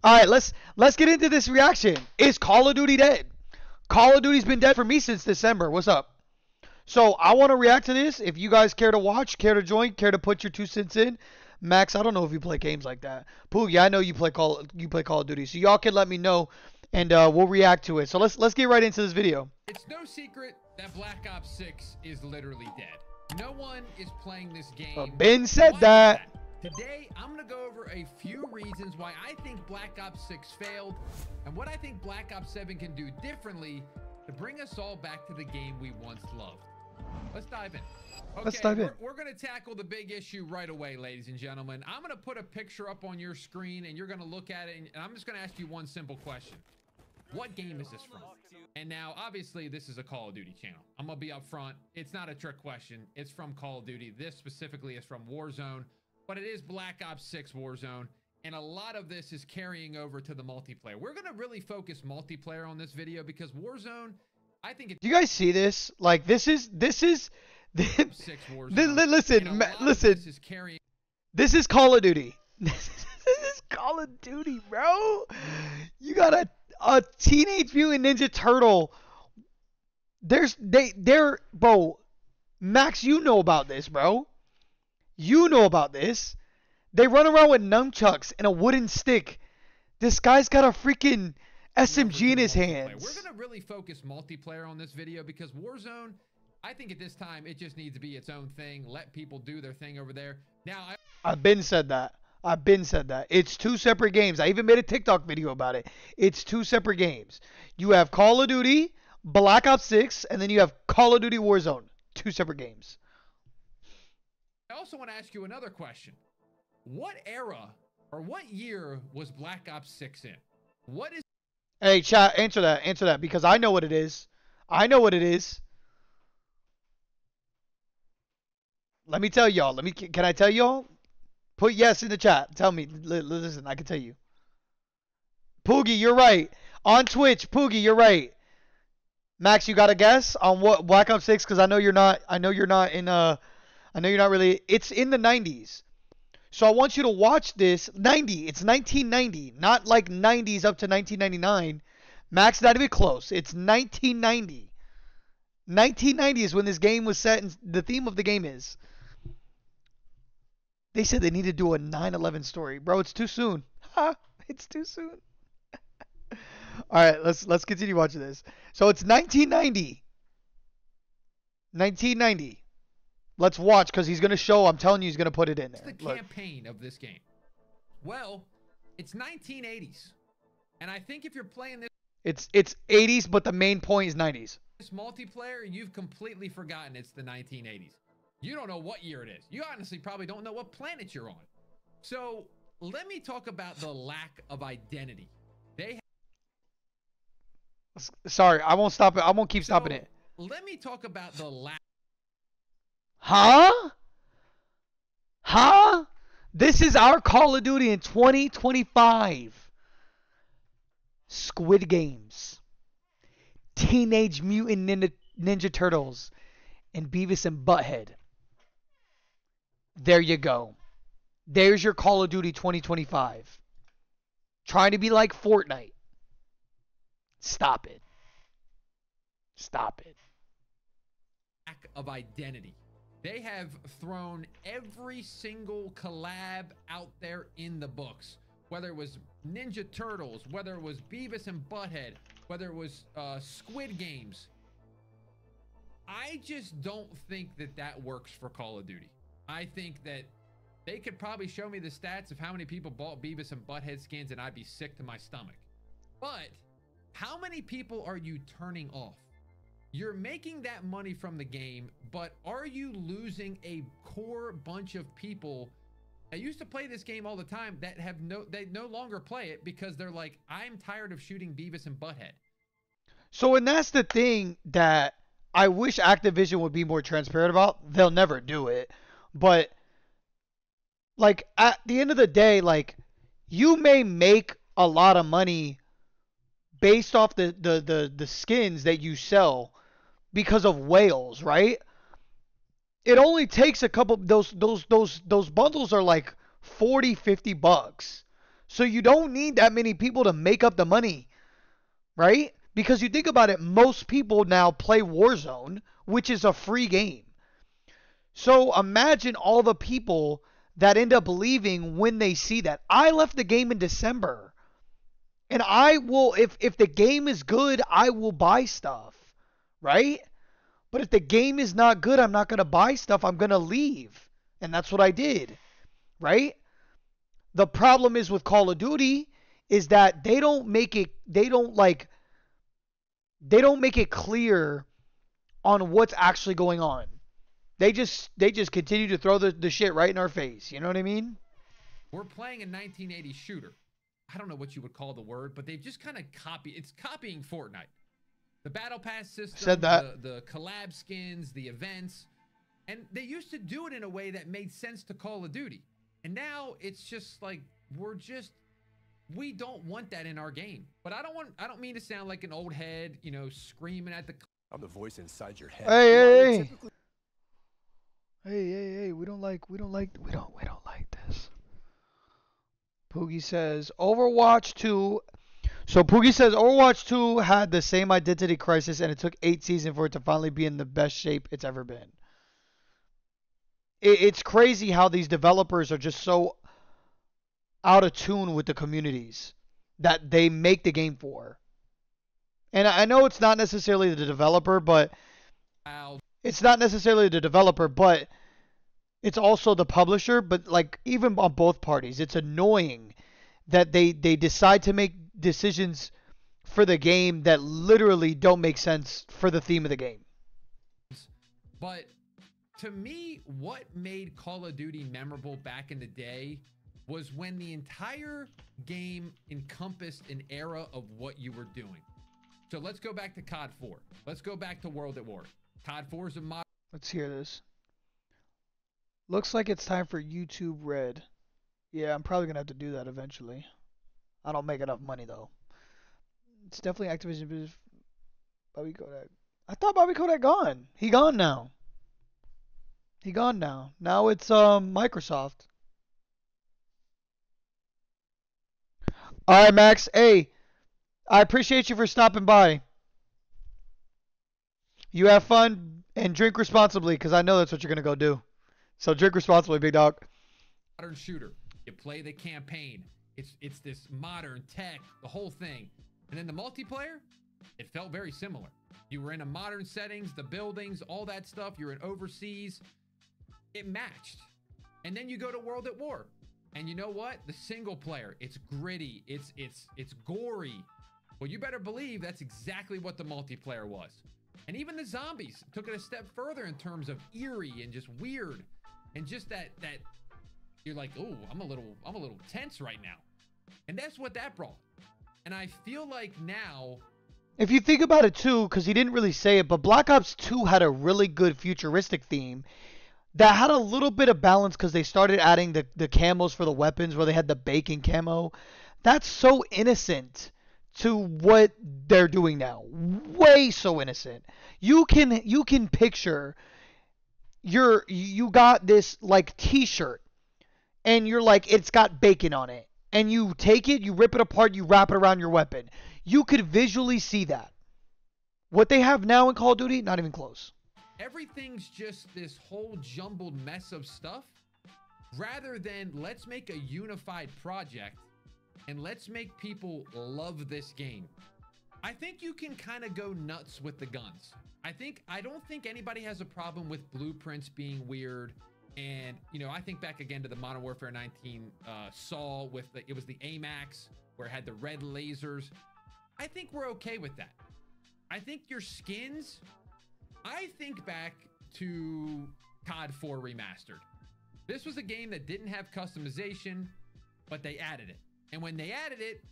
All right, let's get into this reaction. Is Call of Duty dead? Call of Duty's been dead for me since December. What's up? So I want to react to this. If you guys care to watch, care to join, care to put your 2 cents in, Max, I don't know if you play games like that. Poogie, I know you play Call of Duty, so y'all can let me know, and we'll react to it. So let's get right into this video. It's no secret that Black Ops 6 is literally dead. No one is playing this game. Ben said that. Today, I'm going to go over a few reasons why I think Black Ops 6 failed and what I think Black Ops 7 can do differently to bring us all back to the game we once loved. Let's dive in. Okay, Let's dive in. We're going to tackle the big issue right away, ladies and gentlemen. I'm going to put a picture up on your screen, and you're going to look at it, and I'm just going to ask you one simple question. What game is this from? And now, obviously, this is a Call of Duty channel. I'm going to be up front. It's not a trick question. It's from Call of Duty. This specifically is from Warzone, but it is Black Ops 6 Warzone, and a lot of this is carrying over to the multiplayer. We're going to really focus multiplayer on this video because Warzone, I think Do you guys see this? Like, this is Six Warzone. listen. This is Call of Duty. This is Call of Duty, bro. You got a Teenage Mutant Ninja Turtle. Bro. Max, you know about this, bro. You know about this. They run around with nunchucks and a wooden stick. This guy's got a freaking SMG in his hands. We're going to really focus multiplayer on this video because Warzone, I think at this time, it just needs to be its own thing. Let people do their thing over there. Now, I've been said that. It's two separate games. I even made a TikTok video about it. It's two separate games. You have Call of Duty, Black Ops 6, and then you have Call of Duty Warzone. Two separate games. I also want to ask you another question. What era or what year was Black Ops 6 in? What is... Hey, chat, answer that, because I know what it is. Let me tell y'all. Can I tell y'all? Put yes in the chat. Tell me. Listen, I can tell you. Poogie, you're right. On Twitch, Poogie, you're right. Max, you got a guess on what Black Ops 6? Because I know you're not. I know you're not really. It's in the 90s. So I want you to watch this. 90. It's 1990. Not like 90s up to 1999. Max, not even close. It's 1990. 1990 is when this game was set, and the theme of the game is. They said they need to do a 9/11 story. Bro, it's too soon. It's too soon. Alright, let's continue watching this. So it's 1990. 1990. Let's watch, because he's going to show, I'm telling you, he's going to put it in there. What's the campaign of this game? Well, it's 1980s. And I think if you're playing this... It's 80s, but the main point is 90s. This multiplayer, you've completely forgotten it's the 1980s. You don't know what year it is. You honestly probably don't know what planet you're on. So let me talk about the lack of identity. Sorry, I won't stop it. I won't keep stopping it. Let me talk about the lack. Huh? This is our Call of Duty in 2025. Squid Games, Teenage Mutant Ninja Turtles, and Beavis and Butthead. There you go. There's your Call of Duty 2025. Trying to be like Fortnite. Stop it. Stop it. Lack of identity. They have thrown every single collab out there in the books. Whether it was Ninja Turtles, whether it was Beavis and Butthead, whether it was Squid Games. I just don't think that works for Call of Duty. I think that they could probably show me the stats of how many people bought Beavis and Butthead skins and I'd be sick to my stomach. But how many people are you turning off? You're making that money from the game, but are you losing a core bunch of people that used to play this game all the time that they no longer play it because they're like, I'm tired of shooting Beavis and Butthead? So, and that's the thing that I wish Activision would be more transparent about. They'll never do it. But, like, at the end of the day, like, you may make a lot of money based off the skins that you sell because of whales, right? It only takes a couple, those bundles are like $40-50. So you don't need that many people to make up the money, right? Because you think about it, most people now play Warzone, which is a free game. So imagine all the people that end up leaving when they see that. I left the game in December. And I will, if the game is good, I will buy stuff, right? But if the game is not good, I'm not going to buy stuff. I'm going to leave. And that's what I did, right? The problem is with Call of Duty is that they don't make it clear on what's actually going on. They just continue to throw the shit right in our face. You know what I mean? We're playing a 1980 shooter. I don't know what you would call the word, but they've just kind of it's copying Fortnite. The battle pass system, Said that. The collab skins, the events. And they used to do it in a way that made sense to Call of Duty. And now it's just like we don't want that in our game. But I don't mean to sound like an old head, screaming at the I'm the voice inside your head. Hey, we don't like this. Poogie says Overwatch 2. So Poogie says Overwatch 2 had the same identity crisis and it took 8 seasons for it to finally be in the best shape it's ever been. It's crazy how these developers are just so out of tune with the communities that they make the game for. And I know it's not necessarily the developer, but it's also the publisher, but like even on both parties, it's annoying that they decide to make decisions for the game that literally don't make sense for the theme of the game. But to me, what made Call of Duty memorable back in the day was when the entire game encompassed an era of what you were doing. So let's go back to COD 4. Let's go back to World at War. COD 4 is a mod. Let's hear this. Looks like it's time for YouTube Red. Yeah, I'm probably going to have to do that eventually. I don't make enough money, though. It's definitely Activision business. Bobby Kodak. I thought Bobby Kodak gone. He gone now. Now it's Microsoft. All right, Max. Hey, I appreciate you for stopping by. You have fun and drink responsibly, because I know that's what you're going to go do. So drink responsibly, big dog. Modern shooter. You play the campaign. It's this modern tech, the whole thing. And then the multiplayer, it felt very similar. You were in a modern settings, the buildings, all that stuff. You're in overseas. It matched. And then you go to World at War. And you know what? The single player, it's gritty, it's gory. Well, you better believe that's exactly what the multiplayer was. And even the zombies took it a step further in terms of eerie and just weird. And just that you're like, oh, I'm a little tense right now. And that's what that brought. And I feel like now, if you think about it too, because he didn't really say it, but Black Ops 2 had a really good futuristic theme that had a little bit of balance because they started adding the camos for the weapons where they had the bacon camo. That's so innocent to what they're doing now. Way so innocent. You can picture you got this like t-shirt and you're like, it's got bacon on it. And you take it, you rip it apart, you wrap it around your weapon. You could visually see that. What they have now in Call of Duty, not even close. Everything's just this whole jumbled mess of stuff, rather than let's make a unified project and let's make people love this game. I think you can kind of go nuts with the guns. I don't think anybody has a problem with blueprints being weird. And, I think back again to the Modern Warfare 19 Saw with it was the AMAX where it had the red lasers. I think we're okay with that. I think your skins, I think back to COD 4 Remastered. This was a game that didn't have customization, but they added it. And when they added it,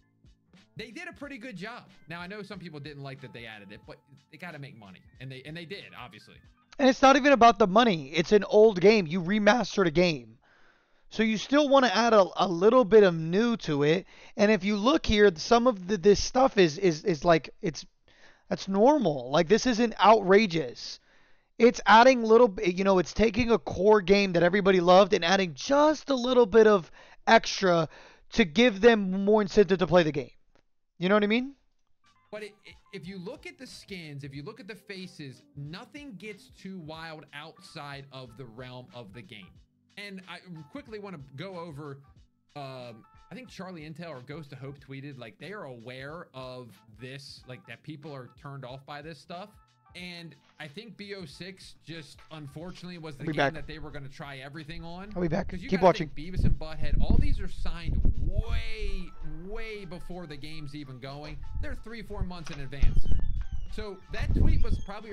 they did a pretty good job. Now, I know some people didn't like that they added it, but they got to make money. And they did, obviously. And it's not even about the money. It's an old game. You remastered a game. So you still want to add a little bit of new to it. And if you look here, some of this stuff is like, that's normal. Like, this isn't outrageous. It's adding it's taking a core game that everybody loved and adding just a little bit of extra to give them more incentive to play the game. You know what I mean? But if you look at the skins, if you look at the faces, nothing gets too wild outside of the realm of the game. And I quickly want to go over, I think Charlie Intel or Ghost of Hope tweeted, like, they are aware of this, like, that people are turned off by this stuff. And I think BO6 just unfortunately was the game that they were going to try everything on. I'll be back. Because you Keep gotta watching. think Beavis and Butthead, all these are signed way before the game's even going. They're 3-4 months in advance. So that tweet was probably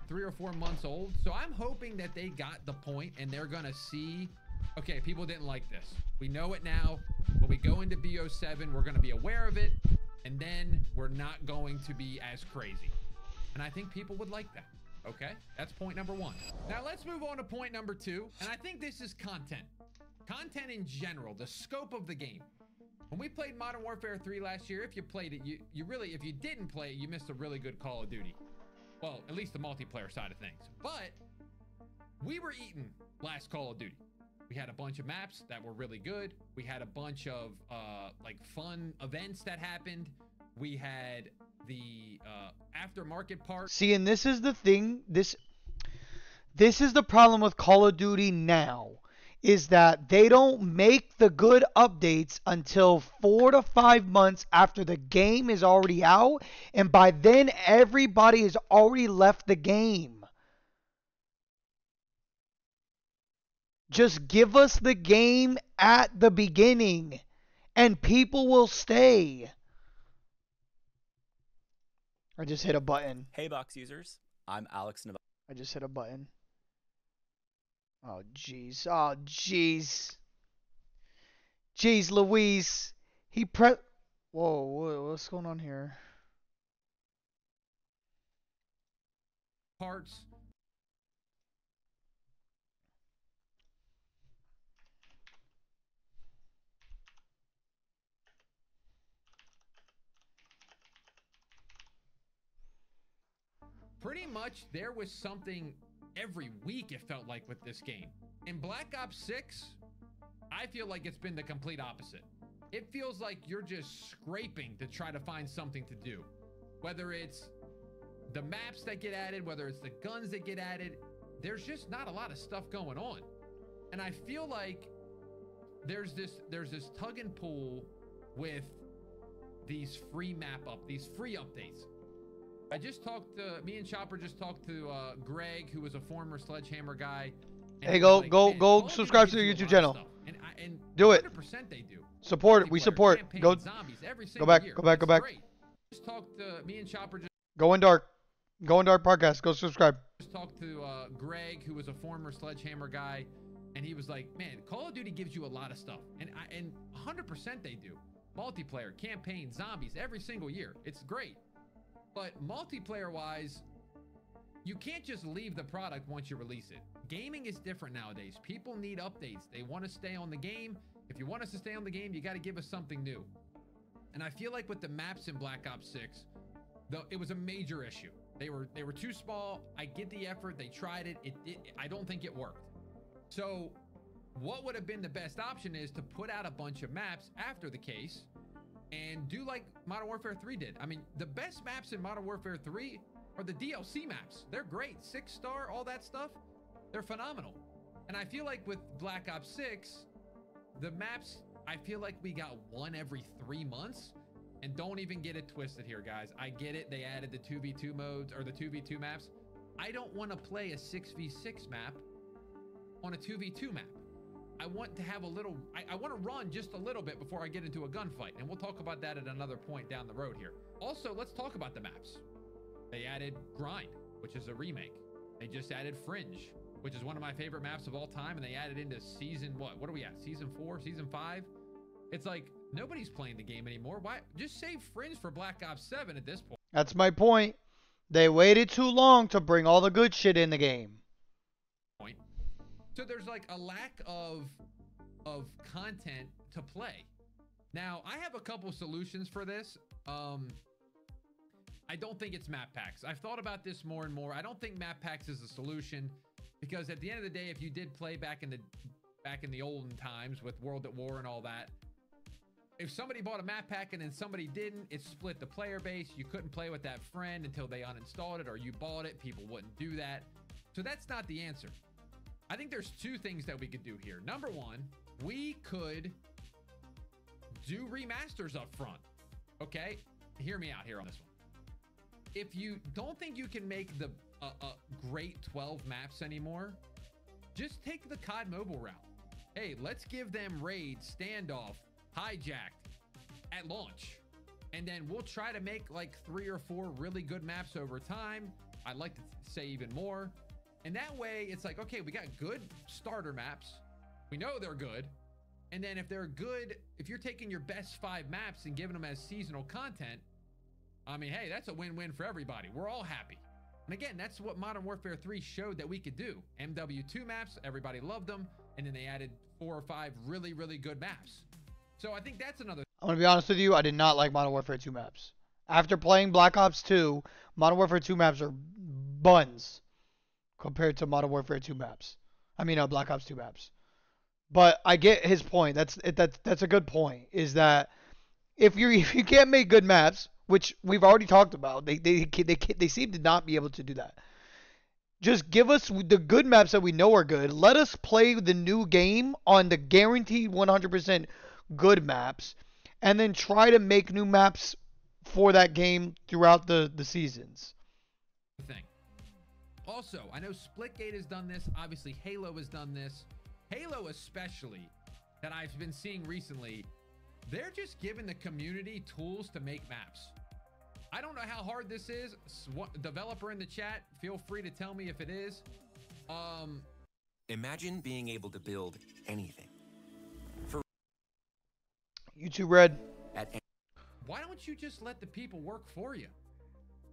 three or 4 months old. So I'm hoping that they got the point and they're going to see, okay, people didn't like this. We know it now. When we go into BO7, we're going to be aware of it. And then we're not going to be as crazy. And I think people would like that. Okay, that's point number 1. Now let's move on to point number 2. And I think this is content. Content in general, the scope of the game. When we played Modern Warfare 3 last year, if you played it, you really, if you didn't play it, you missed a really good Call of Duty. Well, at least the multiplayer side of things. But we were eating last Call of Duty. We had a bunch of maps that were really good. We had a bunch of like fun events that happened. We had the aftermarket part. See, and this is the thing. This is the problem with Call of Duty now, is that they don't make the good updates until 4 to 5 months after the game is already out, and by then everybody has already left the game. Just give us the game at the beginning, and people will stay. I just hit a button. Hey, box users. I'm Alex Navarro. I just hit a button. Oh, jeez. Oh, jeez. Jeez Louise. Whoa, what's going on here? Parts. Pretty much there was something every week, it felt like, with this game. In Black Ops 6, I feel like it's been the complete opposite. It feels like you're just scraping to try to find something to do. Whether it's the maps that get added, whether it's the guns that get added, there's just not a lot of stuff going on. And I feel like there's this tug and pull with these free updates. I just talked to, me and Chopper just talked to Greg, who was a former Sledgehammer guy. Hey, go subscribe to the YouTube channel. And do it. 100% they do. Support it. We support. Go back. Go back. Just talked to me and Chopper. Go in dark podcast. Go subscribe. Just talked to Greg, who was a former Sledgehammer guy, and he was like, "Man, Call of Duty gives you a lot of stuff, and 100% they do. Multiplayer, campaign, zombies, every single year. It's great." But multiplayer-wise, you can't just leave the product once you release it. Gaming is different nowadays. People need updates. They want to stay on the game. If you want us to stay on the game, you got to give us something new. And I feel like with the maps in Black Ops 6, though, it was a major issue. They were too small. I get the effort. They tried it. I don't think it worked. So what would have been the best option is to put out a bunch of maps after the case and do like Modern Warfare 3 did. I mean, the best maps in Modern Warfare 3 are the DLC maps. They're great. 6-star, all that stuff. They're phenomenal. And I feel like with Black Ops 6, the maps, I feel like we got one every 3 months. And don't even get it twisted here, guys. I get it. They added the 2v2 modes or the 2v2 maps. I don't want to play a 6v6 map on a 2v2 map. I want to have a little, I want to run just a little bit before I get into a gunfight. And we'll talk about that at another point down the road here. Also, let's talk about the maps. They added Grind, which is a remake. They just added Fringe, which is one of my favorite maps of all time. And they added into season, what are we at? Season 4, season 5? It's like, nobody's playing the game anymore. Why? Just save Fringe for Black Ops 7 at this point. That's my point. They waited too long to bring all the good shit in the game. So there's like a lack of content to play. Now, I have a couple solutions for this. I don't think it's map packs. I've thought about this more and more. I don't think map packs is a solution because at the end of the day, if you did play back in the olden times with World at War and all that, if somebody bought a map pack and then somebody didn't, it split the player base. You couldn't play with that friend until they uninstalled it, or you bought it. People wouldn't do that. So that's not the answer. I think there's two things that we could do here. Number one, we could do remasters up front. Okay, hear me out here on this one. If you don't think you can make the great 12 maps anymore, just take the COD mobile route. Hey, let's give them raid, standoff, hijacked at launch, and then we'll try to make like 3 or 4 really good maps over time. I'd like to say even more, and that way it's like, okay, we got good starter maps, we know they're good, and then if they're good, if you're taking your best 5 maps and giving them as seasonal content, I mean, hey, that's a win-win for everybody. We're all happy. And again, that's what Modern Warfare 3 showed that we could do. MW2 maps, everybody loved them, and then they added 4 or 5 really, really good maps. So I think that's another. I'm going to be honest with you, I did not like Modern Warfare 2 maps. After playing Black Ops 2, Modern Warfare 2 maps are buns compared to Modern Warfare 2 maps. I mean, Black Ops 2 maps. But I get his point. That's a good point, is that if you can't make good maps, which we've already talked about, they seem to not be able to do that. Just give us the good maps that we know are good. Let us play the new game on the guaranteed 100% good maps, and then try to make new maps for that game throughout the seasons. Thing. Also, I know Splitgate has done this. Obviously, Halo has done this. Halo especially, that I've been seeing recently, they're just giving the community tools to make maps. I don't know how hard this is. Developer in the chat, feel free to tell me if it is. Imagine being able to build anything. YouTube Red. Why don't you just let the people work for you?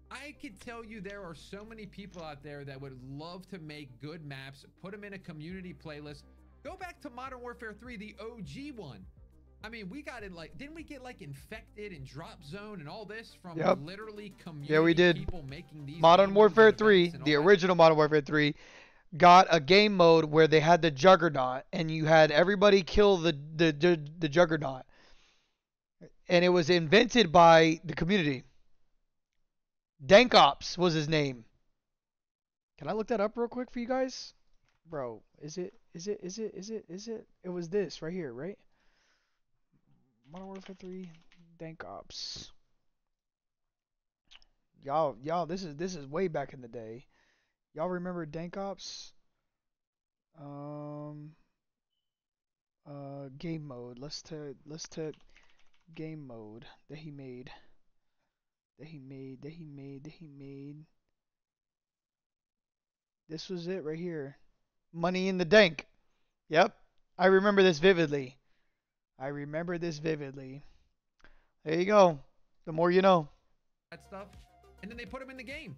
I could tell you there are so many people out there that would love to make good maps, put them in a community playlist. Go back to Modern Warfare 3, the OG one. I mean, we got it like, didn't we get like Infected and Drop Zone and all this from literally community people making these? Modern Warfare 3, the original Modern Warfare 3, got a game mode where they had the Juggernaut, and you had everybody kill the Juggernaut. And it was invented by the community. Dank Ops was his name. Can I look that up real quick for you guys? Bro, is it? It was this right here, right? Modern Warfare 3, Dank Ops. Y'all, this is way back in the day. Y'all remember Dank Ops? Game mode. Let's take game mode that he made. This was it right here. Money in the Dank. Yep. I remember this vividly. There you go. The more you know. That stuff. And then they put them in the game.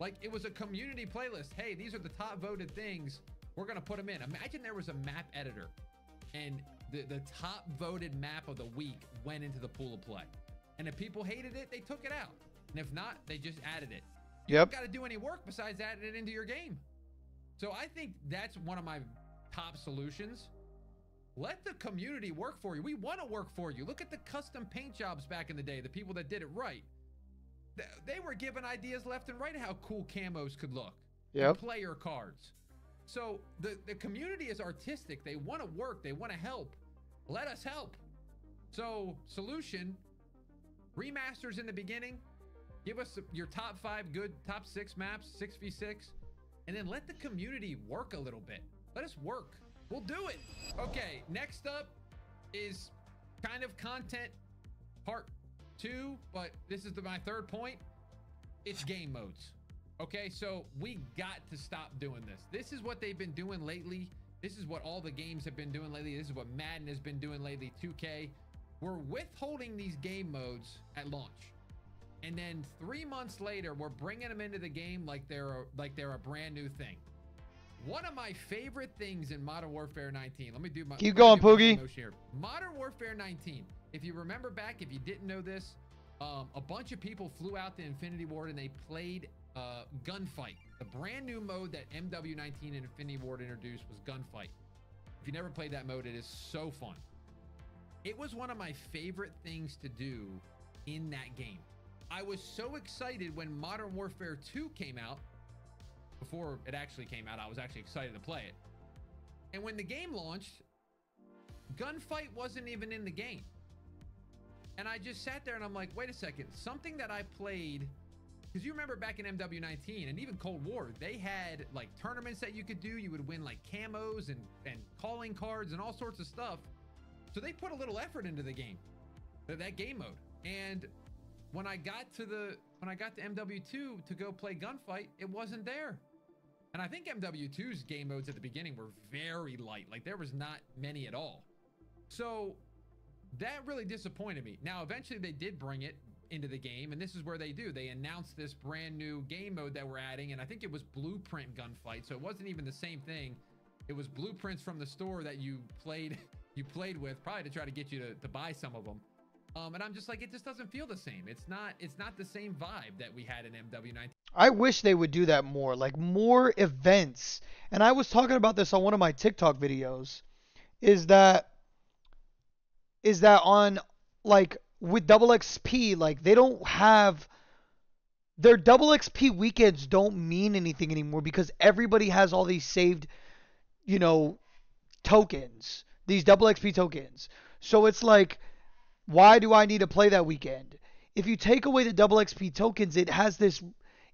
Like, it was a community playlist. Hey, these are the top voted things. We're going to put them in. Imagine there was a map editor and the top voted map of the week went into the pool of play. And if people hated it, they took it out. And if not, they just added it. You don't got to do any work besides adding it into your game. So I think that's one of my top solutions. Let the community work for you. We want to work for you. Look at the custom paint jobs back in the day, the people that did it right. They were given ideas left and right of how cool camos could look. Yep. Player cards. So the community is artistic. They want to work. They want to help. Let us help. So solution, remasters in the beginning. Give us your top 5 good, top 6 maps, 6v6. And then let the community work a little bit. Let us work. We'll do it. Okay, next up is kind of content part 2, but this is my third point. It's game modes. Okay, so we got to stop doing this. This is what they've been doing lately. This is what all the games have been doing lately. This is what Madden has been doing lately, 2K. We're withholding these game modes at launch. And then 3 months later, we're bringing them into the game like they're a brand new thing. One of my favorite things in Modern Warfare 19. Let me do my keep going, Poogie. Modern Warfare 19. If you remember back, if you didn't know this, a bunch of people flew out to Infinity Ward and they played Gunfight. The brand new mode that MW19 and Infinity Ward introduced was Gunfight. If you never played that mode, it is so fun. It was one of my favorite things to do in that game. I was so excited when Modern Warfare 2 came out. Before it actually came out, I was actually excited to play it. And when the game launched, gunfight wasn't even in the game. And I just sat there and I'm like, wait a second, something that I played, because you remember back in MW19 and even Cold War, they had like tournaments that you could do. You would win like camos and calling cards and all sorts of stuff. So they put a little effort into the game, that game mode. And when I got to MW2 to go play gunfight, it wasn't there. And I think MW2's game modes at the beginning were very light. Like there was not many at all. So that really disappointed me. Now, eventually they did bring it into the game, and this is where they do. They announced this brand new game mode that we're adding, and I think it was Blueprint Gunfight. So it wasn't even the same thing. It was blueprints from the store that you played with, probably to try to get you to buy some of them. And I'm just like, it just doesn't feel the same. It's not the same vibe that we had in MW19. I wish they would do that more, like more events. And I was talking about this on one of my TikTok videos. Is that on, like, with double XP, like they don't have their double XP weekends don't mean anything anymore because everybody has all these saved, tokens, these double XP tokens. So it's like, why do I need to play that weekend? If you take away the double XP tokens, it has this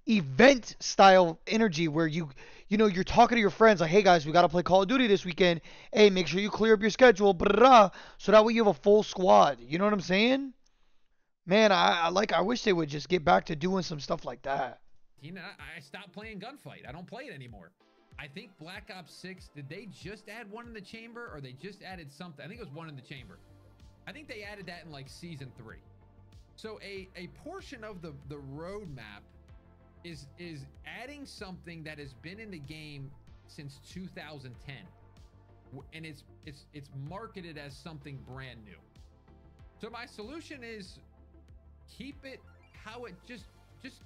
event style energy where you're talking to your friends like, hey guys, we got to play Call of Duty this weekend. Hey, make sure you clear up your schedule, so that way you have a full squad. You know what I'm saying? Man, I wish they would just get back to doing some stuff like that. I stopped playing gunfight. I don't play it anymore. I think Black Ops 6, did they just add one in the chamber or they just added something? I think it was one in the chamber. I think they added that in like season 3. So a portion of the roadmap is adding something that has been in the game since 2010, and it's marketed as something brand new. So my solution is keep it how it just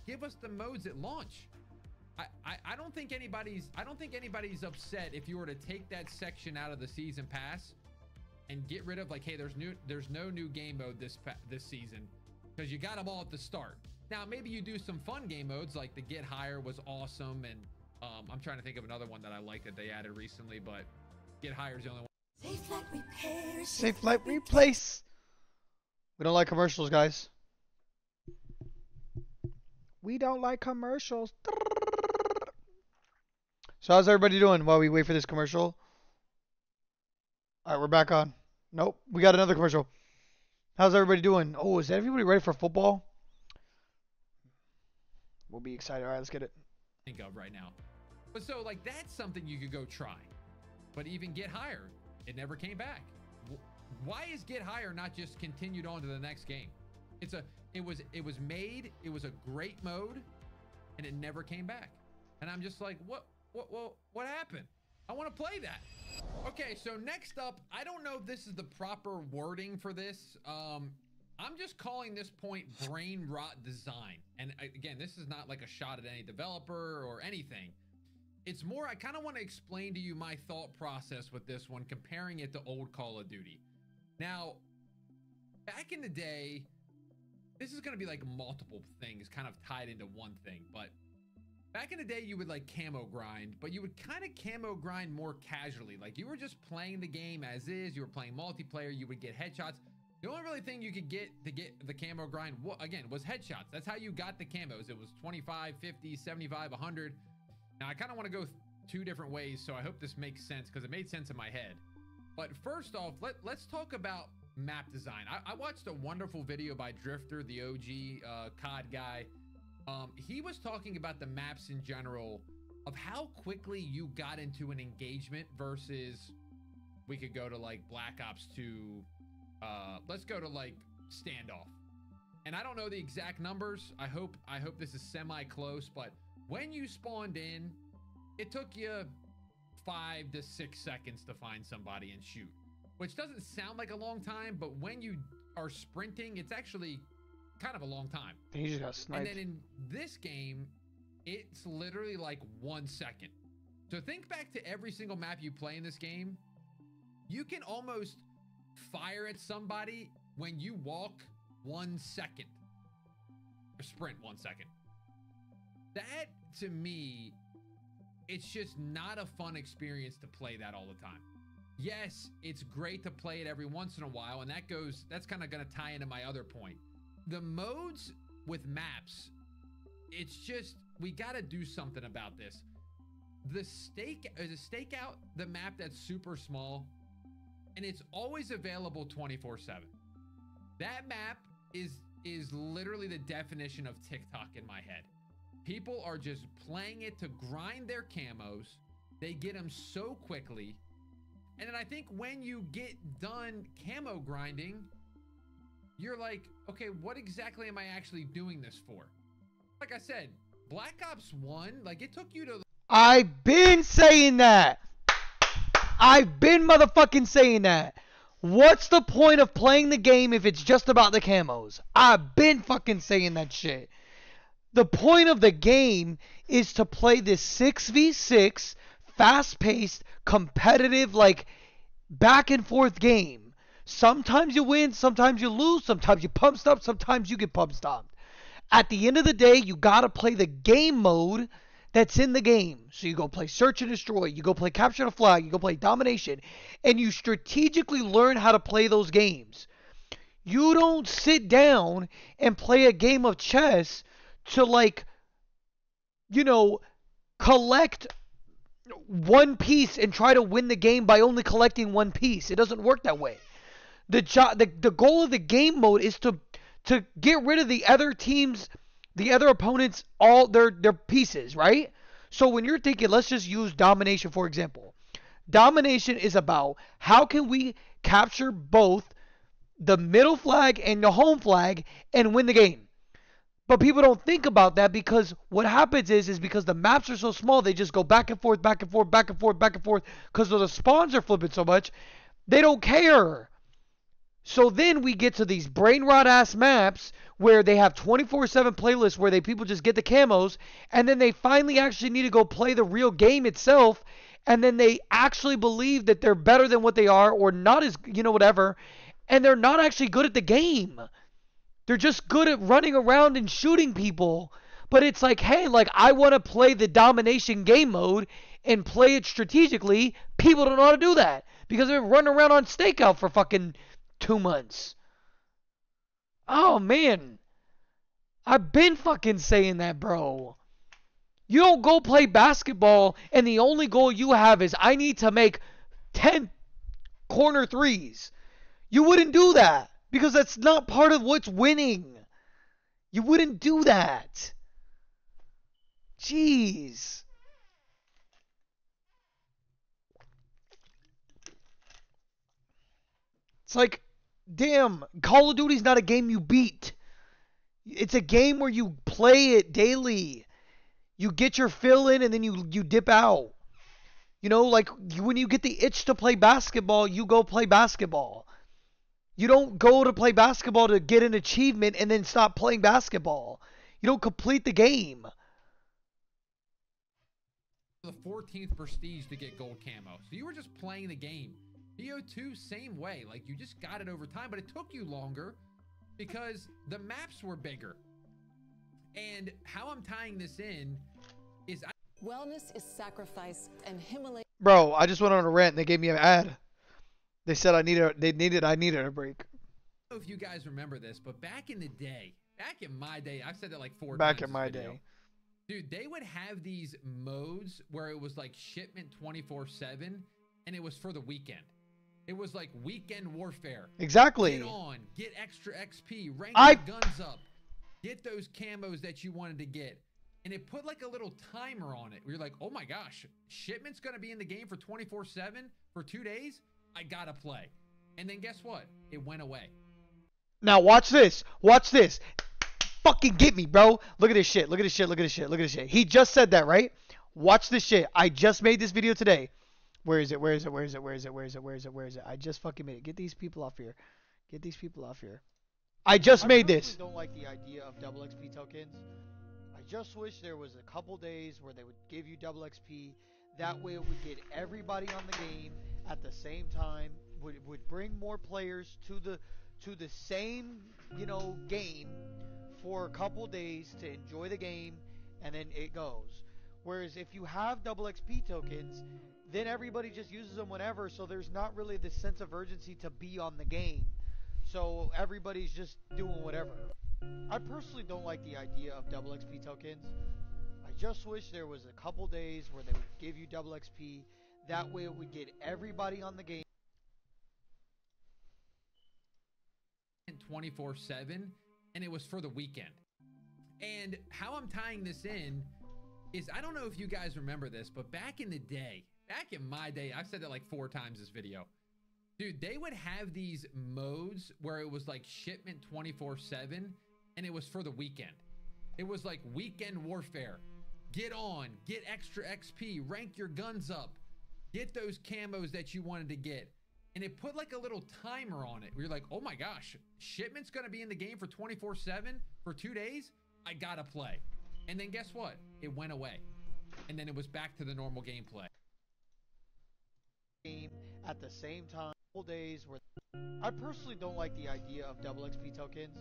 give us the modes at launch. I don't think anybody's upset if you were to take that section out of the season pass and get rid of like, hey, there's no new game mode this season because you got them all at the start. Now maybe you do some fun game modes like the Get Higher was awesome, and I'm trying to think of another one that I like that they added recently, but Get Higher is the only one. Safe like repair, Safe like replace. We don't like commercials, guys. We don't like commercials. So how's everybody doing while we wait for this commercial? All right, we're back on. Nope, we got another commercial. How's everybody doing? Oh, is everybody ready for football? We'll be excited. All right, let's get it. Think of right now. But so like that's something you could go try. But even Get Higher, it never came back. Why is Get Higher not just continued on to the next game? It was made, it was a great mode, and it never came back. And I'm just like, what happened? I want to play that. Okay, so next up, I don't know if this is the proper wording for this. I'm just calling this point brain rot design. And again, this is not like a shot at any developer or anything. It's more, I kind of want to explain to you my thought process with this one, comparing it to old Call of Duty. Now, back in the day, this is going to be like multiple things kind of tied into one thing, but back in the day, you would like camo grind, but you would kind of camo grind more casually. Like you were just playing the game as is, you were playing multiplayer, you would get headshots. The only really thing you could get to get the camo grind, again, was headshots. That's how you got the camos. It was 25, 50, 75, 100. Now, I kind of want to go 2 different ways, so I hope this makes sense because it made sense in my head. But first off, let's talk about map design. I watched a wonderful video by Drifter, the OG CoD guy. He was talking about the maps in general of how quickly you got into an engagement versus we could go to like Black Ops 2. Let's go to like standoff. And I don't know the exact numbers. I hope this is semi-close, but when you spawned in, it took you 5 to 6 seconds to find somebody and shoot, which doesn't sound like a long time, but when you are sprinting, it's actually kind of a long time. He just got sniped. And then in this game, it's literally like 1 second. So think back to every single map you play in this game. You can almost fire at somebody when you walk 1 second or sprint 1 second. That to me, it's just not a fun experience to play that all the time. Yes, it's great to play it every once in a while, and that's kind of going to tie into my other point. The modes with maps, it's just, we got to do something about this. The stake out the map that's super small, and it's always available 24/7. That map is literally the definition of TikTok in my head. People are just playing it to grind their camos. They get them so quickly. And then I think when you get done camo grinding, you're like, okay, what exactly am I actually doing this for? Like I said, Black Ops 1, like it took you to... I've been saying that. I've been motherfucking saying that. What's the point of playing the game if it's just about the camos? I've been fucking saying that shit. The point of the game is to play this 6v6, fast-paced, competitive, like, back-and-forth game. Sometimes you win, sometimes you lose, sometimes you pump stop, sometimes you get pump stopped. At the end of the day, you gotta play the game mode that's in the game. So you go play Search and Destroy, you go play Capture the Flag, you go play Domination, and you strategically learn how to play those games. You don't sit down and play a game of chess to, like, you know, collect one piece and try to win the game by only collecting one piece. It doesn't work that way. The goal of the game mode is to get rid of the other teams, the other opponents, all their pieces, right? So when you're thinking, let's just use Domination for example. Domination is about how can we capture both the middle flag and the home flag and win the game. But people don't think about that because what happens is because the maps are so small, they just go back and forth, back and forth, back and forth, back and forth because the spawns are flipping so much. They don't care. So then we get to these brain rot ass maps where they have 24/7 playlists where people just get the camos, and then they finally actually need to go play the real game itself, and then they actually believe that they're better than what they are or not as, whatever, and they're not actually good at the game. They're just good at running around and shooting people. But it's like, hey, like, I want to play the Domination game mode and play it strategically. People don't know how to do that because they're running around on stakeout for fucking 2 months. Oh, man. I've been fucking saying that, bro. You don't go play basketball and the only goal you have is I need to make 10 corner threes. You wouldn't do that because that's not part of what's winning. You wouldn't do that. Jeez. It's like, damn, Call of Duty's not a game you beat. It's a game where you play it daily. You get your fill in and then you dip out. Like when you get the itch to play basketball, you go play basketball. You don't go to play basketball to get an achievement and then stop playing basketball. You don't complete the game. The 14th prestige to get gold camo. So you were just playing the game. BO2, same way. Like, you just got it over time, but it took you longer because the maps were bigger. And how I'm tying this in is... Wellness is sacrifice, and Himalaya... Bro, I just went on a rant and they gave me an ad. They said I needed a break. I don't know if you guys remember this, but back in the day, back in my day, I've said that like 4 times. Back in my day. Dude, they would have these modes where it was like shipment 24/7 and it was for the weekend. It was like weekend warfare. Exactly. Get on, get extra XP, rank your guns up, get those camos that you wanted to get. And it put like a little timer on it. Where you're like, oh my gosh, shipment's gonna be in the game for 24/7 for 2 days? I gotta play. And then guess what? It went away. Now watch this. Watch this. Fucking get me, bro. Look at this shit. Look at this shit. Look at this shit. Look at this shit. He just said that, right? Watch this shit. I just made this video today. Where is it? Where is it? Where is it? Where is it? Where is it? Where is it? Where is it? I just fucking made it. Get these people off here. Get these people off here. I just made this. I don't like the idea of double XP tokens. I just wish there was a couple days where they would give you double XP. That way it would get everybody on the game at the same time. would bring more players to the same game for a couple days to enjoy the game, and then it goes. Whereas if you have double XP tokens, then everybody just uses them whenever, so there's not really this sense of urgency to be on the game. So everybody's just doing whatever. I personally don't like the idea of double XP tokens. I just wish there was a couple days where they would give you double XP. That way it would get everybody on the game. 24/7, and it was for the weekend. And how I'm tying this in is, I don't know if you guys remember this, but back in the day, back in my day, I've said that like 4 times this video, dude, they would have these modes where it was like shipment 24/7, and it was for the weekend. It was like weekend warfare. Get on, get extra XP, rank your guns up, get those camos that you wanted to get. And it put like a little timer on it. We were like, oh my gosh, shipment's gonna be in the game for 24/7 for 2 days. I gotta play. And then guess what? It went away. And then it was back to the normal gameplay. At the same time, days where I personally don't like the idea of double XP tokens.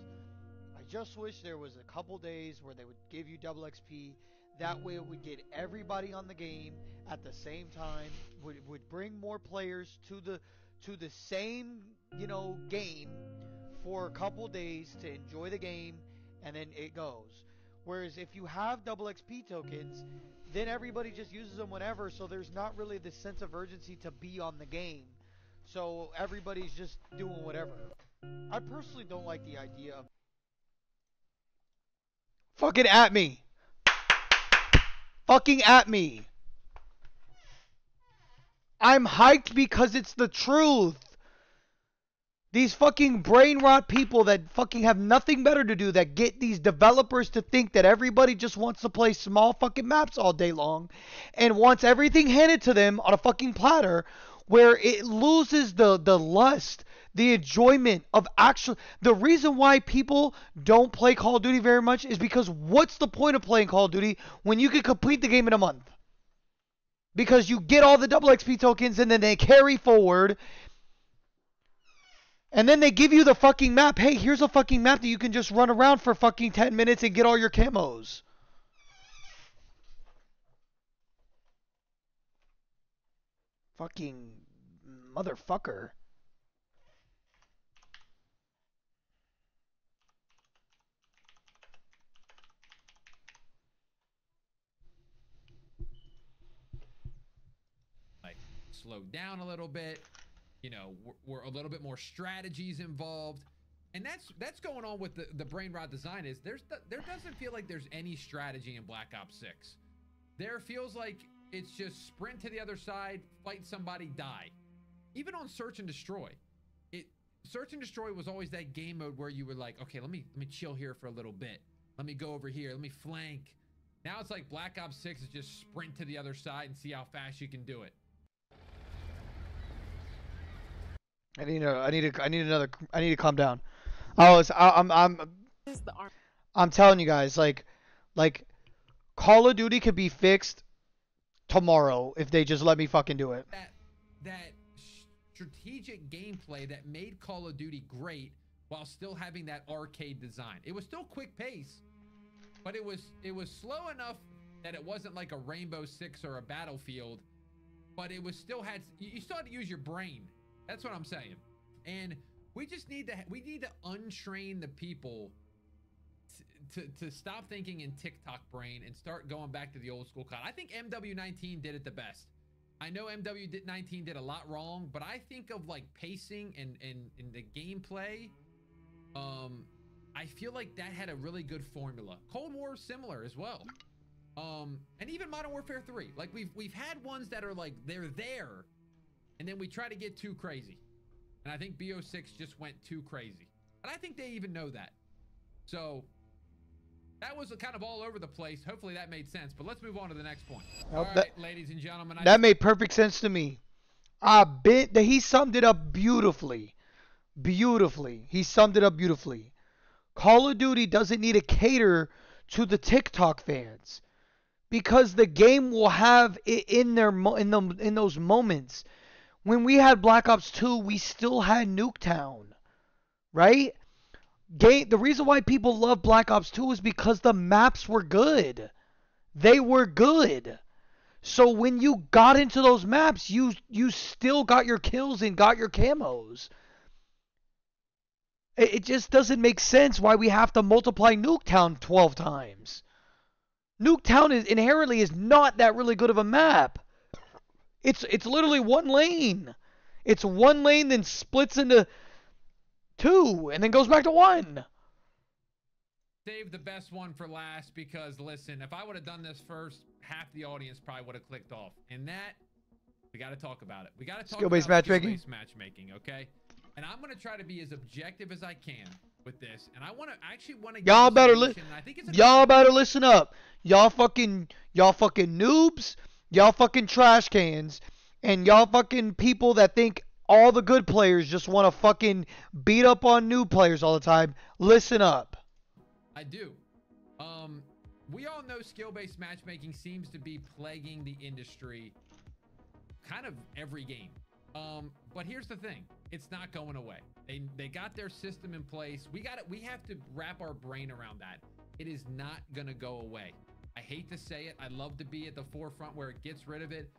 I just wish there was a couple days where they would give you double XP. That way it would get everybody on the game at the same time. Would bring more players to the same game for a couple days to enjoy the game, and then it goes. Whereas if you have double XP tokens, then everybody just uses them whenever, so there's not really this sense of urgency to be on the game. So everybody's just doing whatever. I personally don't like the idea of Fucking at me. Fucking at me. I'm hyped because it's the truth. These fucking brain rot people that fucking have nothing better to do, that get these developers to think that everybody just wants to play small fucking maps all day long and wants everything handed to them on a fucking platter, where it loses the lust, the enjoyment of actual. The reason why people don't play Call of Duty very much is because what's the point of playing Call of Duty when you can complete the game in a month? Because you get all the double XP tokens and then they carry forward. And then they give you the fucking map. Hey, here's a fucking map that you can just run around for fucking 10 minutes and get all your camos. Fucking motherfucker. Like, slowed down a little bit. You know, we're a little bit more strategies involved, and that's going on with the brain rot design. Is there doesn't feel like there's any strategy in Black Ops 6. There feels like it's just sprint to the other side, fight somebody, die. Even on Search and Destroy, Search and Destroy was always that game mode where you were like, okay, let me chill here for a little bit. Let me go over here. Let me flank. Now it's like Black Ops 6 is just sprint to the other side and see how fast you can do it. I need to calm down. I'm telling you guys, like Call of Duty could be fixed tomorrow if they just let me fucking do it. That strategic gameplay that made Call of Duty great while still having that arcade design. It was still quick pace, but it was slow enough that it wasn't like a Rainbow Six or a Battlefield, but it was still you still had to use your brain. That's what I'm saying. And we just need to untrain the people to stop thinking in TikTok brain and start going back to the old school COD. I think MW19 did it the best. I know MW19 did a lot wrong, but I think of like pacing and the gameplay. I feel like that had a really good formula. Cold War similar as well. And even Modern Warfare 3. Like we've had ones that are like they're there, and then we try to get too crazy. And I think BO6 just went too crazy. And I think they even know that. So that was kind of all over the place. Hopefully that made sense. But let's move on to the next point. All right, ladies and gentlemen. That made perfect sense to me. He summed it up beautifully. Beautifully. He summed it up beautifully. Call of Duty doesn't need to cater to the TikTok fans, because the game will have it in those moments When we had Black Ops 2, we still had Nuketown, right? The reason why people love Black Ops 2 is because the maps were good. They were good. So when you got into those maps, you still got your kills and got your camos. It just doesn't make sense why we have to multiply Nuketown 12 times. Nuketown inherently is not that really good of a map. It's literally one lane. It's one lane, then splits into two, and then goes back to one. Save the best one for last because, listen, if I would have done this first, half the audience probably would have clicked off. And that, we got to talk about it. We got to talk skill-based about matchmaking. skill-based matchmaking, okay? And I'm going to try to be as objective as I can with this. And I actually want to. Y'all better listen up. Y'all fucking noobs. Y'all fucking trash cans. And y'all fucking people that think all the good players just want to fucking beat up on new players all the time. Listen up. I do. We all know skill-based matchmaking seems to be plaguing the industry kind of every game. But here's the thing. It's not going away. They got their system in place. We have to wrap our brain around that. It is not going to go away. I hate to say it. I love to be at the forefront where it gets rid of it.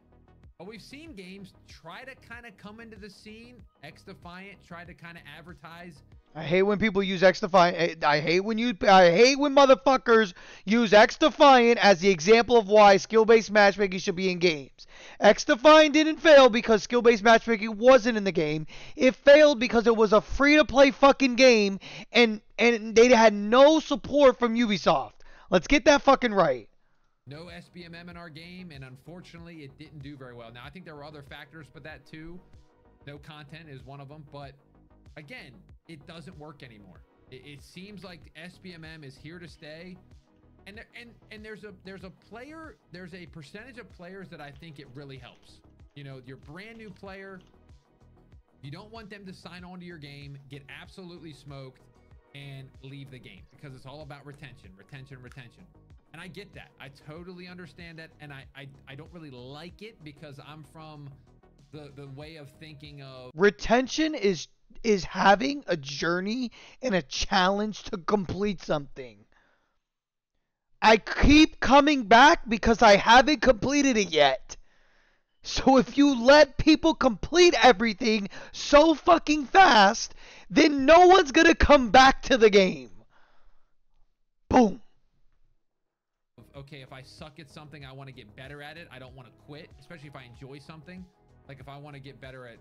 But we've seen games try to kind of come into the scene. X-Defiant tried to kind of advertise. I hate when people use X-Defiant. I hate when motherfuckers use X-Defiant as the example of why skill-based matchmaking should be in games. X-Defiant didn't fail because skill-based matchmaking wasn't in the game. It failed because it was a free-to-play fucking game and they had no support from Ubisoft. Let's get that fucking right. No SBMM in our game, and unfortunately, it didn't do very well. Now, I think there were other factors, but that too. No content is one of them, but again, it doesn't work anymore. It seems like SBMM is here to stay, and there's a percentage of players that I think it really helps. You know, your brand new player, you don't want them to sign on to your game, get absolutely smoked, and leave the game because it's all about retention. And I get that. I totally understand that, and I don't really like it because I'm from the way of thinking of retention is having a journey and a challenge to complete something. I keep coming back because I haven't completed it yet. So if you let people complete everything so fucking fast, then no one's gonna come back to the game. Boom. Okay, if I suck at something, I want to get better at it. I don't want to quit, especially if I enjoy something. Like if I want to get better at,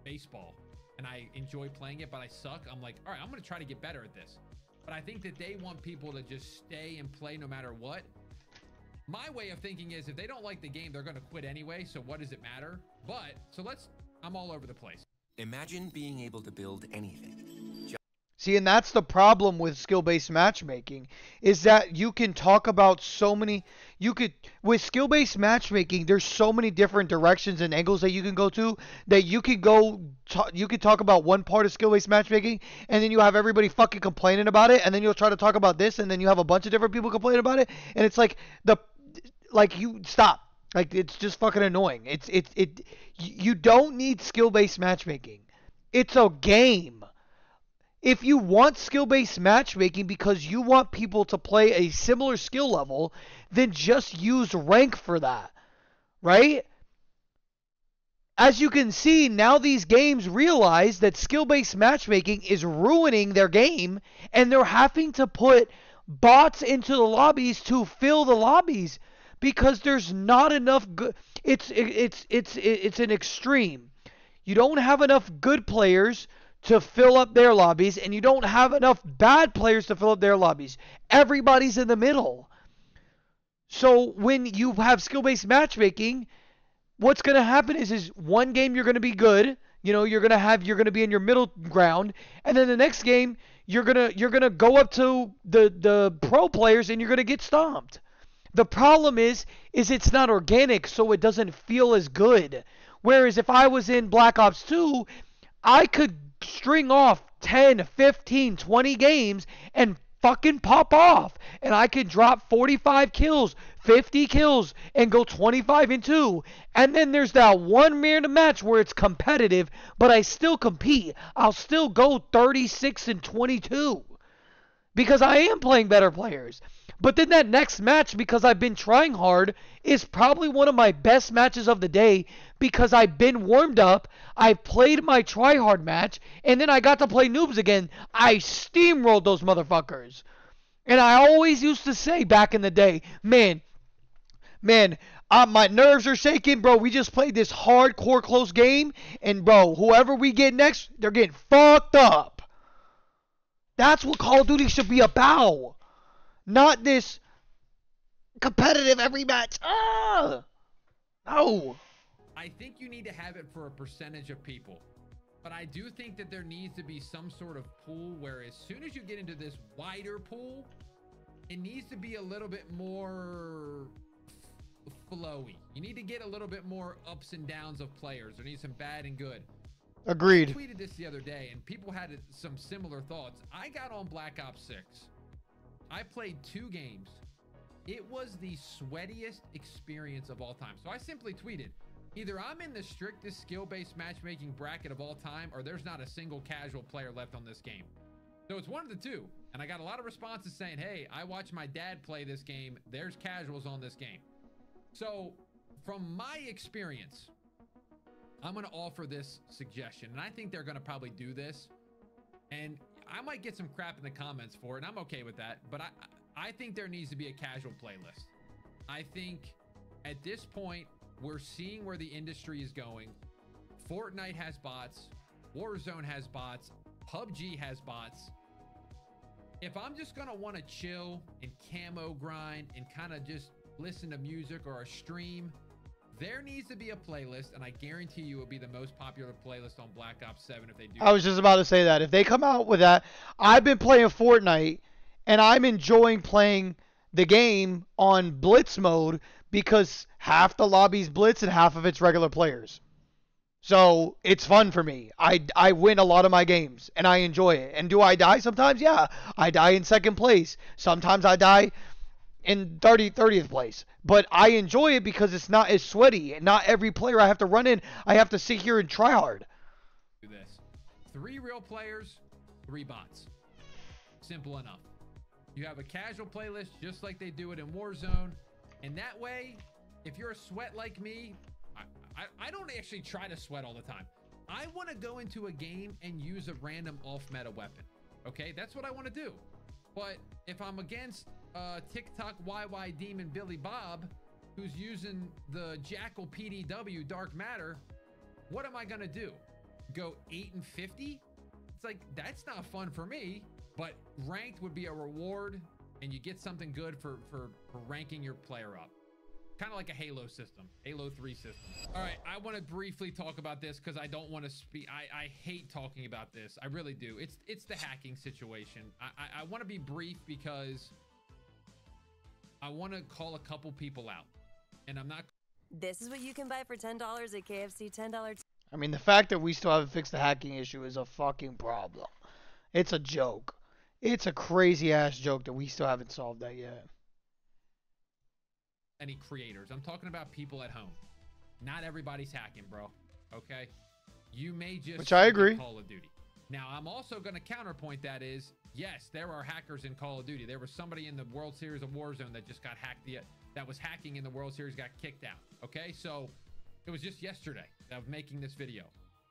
baseball and I enjoy playing it, but I suck, I'm like, all right, I'm going to try to get better at this. But I think that they want people to just stay and play no matter what. My way of thinking is if they don't like the game, they're going to quit anyway. So what does it matter? But I'm all over the place. Imagine being able to build anything. See, and that's the problem with skill-based matchmaking, is that you can talk about with skill-based matchmaking, there's so many different directions and angles that you can go to, that you could talk about one part of skill-based matchmaking, and then you have everybody fucking complaining about it, and then you'll try to talk about this, and then you have a bunch of different people complaining about it, and it's like, you stop. Like, it's just fucking annoying. You don't need skill-based matchmaking. It's a game. If you want skill-based matchmaking because you want people to play a similar skill level, then just use rank for that, right? As you can see, now these games realize that skill-based matchmaking is ruining their game, and they're having to put bots into the lobbies to fill the lobbies because there's not enough good. It's an extreme. You don't have enough good players to fill up their lobbies, and you don't have enough bad players to fill up their lobbies. Everybody's in the middle. So when you have skill-based matchmaking, what's going to happen is one game you're going to be good, you're going to be in your middle ground, and then the next game you're going to go up to the pro players and you're going to get stomped. The problem is it's not organic, so it doesn't feel as good. Whereas if I was in Black Ops 2, I could string off 10, 15, 20 games and fucking pop off. and I can drop 45 kills, 50 kills, and go 25-2. And then there's that one random match where it's competitive, but I still compete. I'll still go 36-22 because I am playing better players. But then that next match, because I've been trying hard, is probably one of my best matches of the day because I've been warmed up, I've played my try-hard match, and then I got to play noobs again. I steamrolled those motherfuckers. And I always used to say back in the day, man, my nerves are shaking, bro. We just played this hardcore close game, and bro, whoever we get next, they're getting fucked up. That's what Call of Duty should be about. Not this competitive every match. No. I think you need to have it for a percentage of people. But I do think that there needs to be some sort of pool where as soon as you get into this wider pool, it needs to be a little bit more flowy. You need to get a little bit more ups and downs of players. There needs some bad and good. Agreed. I tweeted this the other day and people had some similar thoughts. I got on Black Ops 6. I played 2 games. It was the sweatiest experience of all time. So I simply tweeted, either I'm in the strictest skill-based matchmaking bracket of all time, or there's not a single casual player left on this game. So it's one of the two. And I got a lot of responses saying, hey, I watched my dad play this game. There's casuals on this game. So from my experience, I'm going to offer this suggestion. And I think they're going to probably do this. And I might get some crap in the comments for it, and I'm okay with that. But I think there needs to be a casual playlist. I think at this point, we're seeing where the industry is going. Fortnite has bots. Warzone has bots. PUBG has bots. If I'm just going to want to chill and camo grind and kind of just listen to music or a stream, there needs to be a playlist, and I guarantee you it will be the most popular playlist on Black Ops 7 if they do. I was just about to say that. If they come out with that, I've been playing Fortnite, and I'm enjoying playing the game on Blitz mode because half the lobby's Blitz and half of it's regular players. So it's fun for me. I win a lot of my games, and I enjoy it. And do I die sometimes? Yeah. I die in second place. Sometimes I die in 30th place. But I enjoy it because it's not as sweaty. And not every player I have to run in, I have to sit here and try hard. Do this. 3 real players, 3 bots. Simple enough. You have a casual playlist just like they do it in Warzone. And that way, if you're a sweat like me, I don't actually try to sweat all the time. I want to go into a game and use a random off-meta weapon. Okay, that's what I want to do. But if I'm against TikTok YY Demon Billy Bob, who's using the Jackal PDW Dark Matter, what am I gonna do? Go 8 and 50? It's like, that's not fun for me. But ranked would be a reward, and you get something good for ranking your player up. Kind of like a Halo system, Halo 3 system. All right, I want to briefly talk about this because I don't want to speak. I hate talking about this. I really do. It's the hacking situation. I want to be brief because I want to call a couple people out, and I'm not. This is what you can buy for $10 at KFC. $10. I mean, the fact that we still haven't fixed the hacking issue is a fucking problem. It's a joke. It's a crazy ass joke that we still haven't solved that yet. Any creators. I'm talking about people at home. Not everybody's hacking, bro. Okay? You may just Which I agree. Call of Duty. Now, I'm also going to counterpoint that is, yes, there are hackers in Call of Duty. There was somebody in the World Series of Warzone that just got hacked. That was hacking in the World Series, got kicked out. Okay? So, it was just yesterday that I was making this video.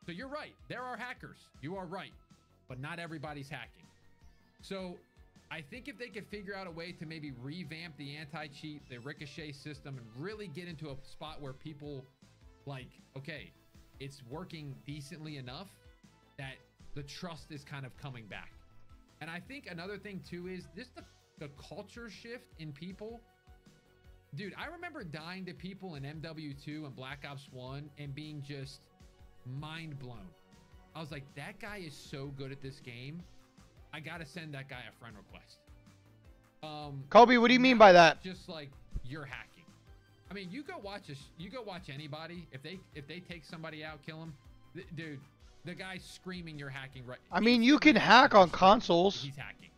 So, you're right. There are hackers. You are right. But not everybody's hacking. So, I think if they could figure out a way to maybe revamp the anti-cheat, the ricochet system, and really get into a spot where people like, okay, it's working decently enough that the trust is kind of coming back. And I think another thing too is this the culture shift in people. Dude, I remember dying to people in MW2 and Black Ops 1 and being just mind blown. I was like, that guy is so good at this game. I gotta send that guy a friend request. Kobe, what do you mean by that? Just like you're hacking. I mean, you go watch anybody. If they take somebody out, kill him, dude. The guy's screaming, "You're hacking!" Right? I mean, you can hack on consoles. He's hacking,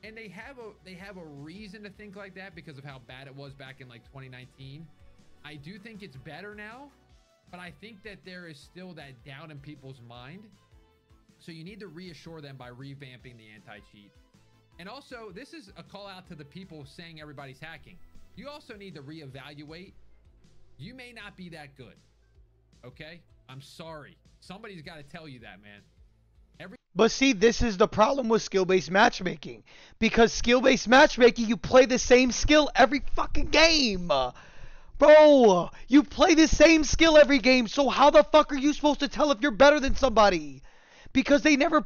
And they have a reason to think like that because of how bad it was back in like 2019. I do think it's better now, but I think that there is still that doubt in people's mind. So you need to reassure them by revamping the anti-cheat. And also, this is a call out to the people saying everybody's hacking. You also need to reevaluate. You may not be that good. Okay? I'm sorry. Somebody's got to tell you that, man. But see, this is the problem with skill-based matchmaking. Because skill-based matchmaking, you play the same skill every fucking game. Bro, you play the same skill every game, so how the fuck are you supposed to tell if you're better than somebody? Because they never,